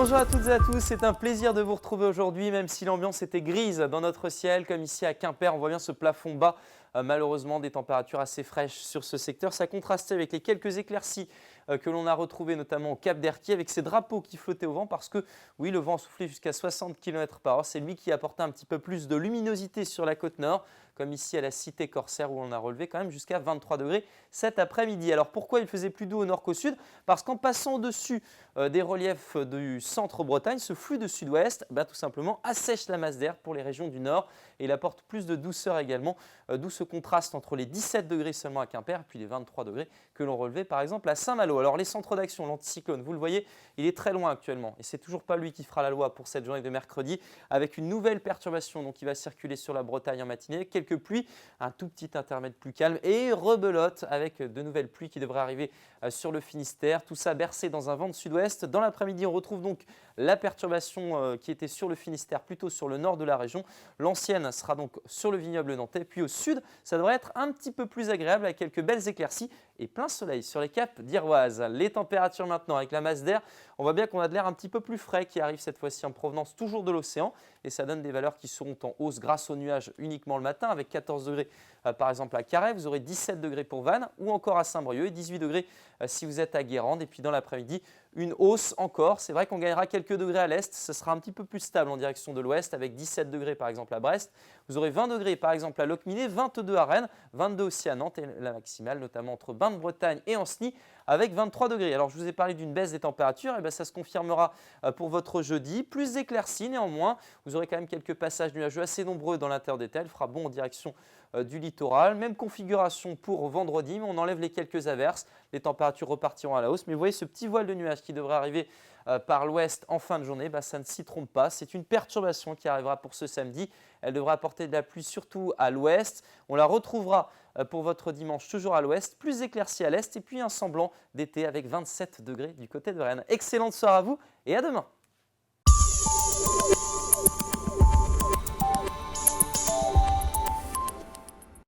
Bonjour à toutes et à tous, c'est un plaisir de vous retrouver aujourd'hui, même si l'ambiance était grise dans notre ciel, comme ici à Quimper, on voit bien ce plafond bas, malheureusement des températures assez fraîches sur ce secteur. Ça contrastait avec les quelques éclaircies que l'on a retrouvées notamment au Cap d'Erquy avec ces drapeaux qui flottaient au vent parce que oui, le vent soufflait jusqu'à 60 km/h. C'est lui qui apportait un petit peu plus de luminosité sur la côte nord, comme ici à la Cité Corsaire où on a relevé quand même jusqu'à 23 degrés cet après-midi. Alors pourquoi il faisait plus doux au nord qu'au sud? Parce qu'en passant au-dessus des reliefs du centre-Bretagne, ce flux de sud-ouest tout simplement assèche la masse d'air pour les régions du nord et il apporte plus de douceur également, d'où ce contraste entre les 17 degrés seulement à Quimper et puis les 23 degrés que l'on relevait par exemple à Saint-Malo. Alors les centres d'action, l'anticyclone, vous le voyez, il est très loin actuellement et c'est toujours pas lui qui fera la loi pour cette journée de mercredi avec une nouvelle perturbation donc, qui va circuler sur la Bretagne en matinée, quelques pluies, un tout petit intermède plus calme et rebelote avec de nouvelles pluies qui devraient arriver sur le Finistère, tout ça bercé dans un vent de sud-ouest. Dans l'après-midi, on retrouve donc la perturbation qui était sur le Finistère, plutôt sur le nord de la région. L'ancienne sera donc sur le vignoble nantais, puis au sud, ça devrait être un petit peu plus agréable avec quelques belles éclaircies et plein soleil sur les caps d'Iroise. Les températures maintenant avec la masse d'air, on voit bien qu'on a de l'air un petit peu plus frais qui arrive cette fois-ci en provenance toujours de l'océan et ça donne des valeurs qui seront en hausse grâce aux nuages uniquement le matin avec 14 degrés par exemple à Carhaix, vous aurez 17 degrés pour Vannes ou encore à Saint-Brieuc et 18 degrés si vous êtes à Guérande. Et puis dans l'après-midi, une hausse encore. C'est vrai qu'on gagnera quelques degrés à l'est. Ce sera un petit peu plus stable en direction de l'ouest avec 17 degrés par exemple à Brest. Vous aurez 20 degrés par exemple à Locminé, 22 à Rennes, 22 aussi à Nantes et la maximale notamment entre Bain-de-Bretagne et Ancenis avec 23 degrés. Alors je vous ai parlé d'une baisse des températures, et ça se confirmera pour votre jeudi. Plus d'éclaircies néanmoins, vous aurez quand même quelques passages nuageux assez nombreux dans l'intérieur des terres. Il fera bon en direction du littoral. Même configuration pour vendredi, mais on enlève les quelques averses. Les températures repartiront à la hausse. Mais vous voyez ce petit voile de nuages qui devrait arriver par l'ouest en fin de journée, ça ne s'y trompe pas. C'est une perturbation qui arrivera pour ce samedi. Elle devra apporter de la pluie surtout à l'ouest. On la retrouvera pour votre dimanche toujours à l'ouest, plus éclaircie à l'est et puis un semblant d'été avec 27 degrés du côté de Rennes. Excellente soirée à vous et à demain.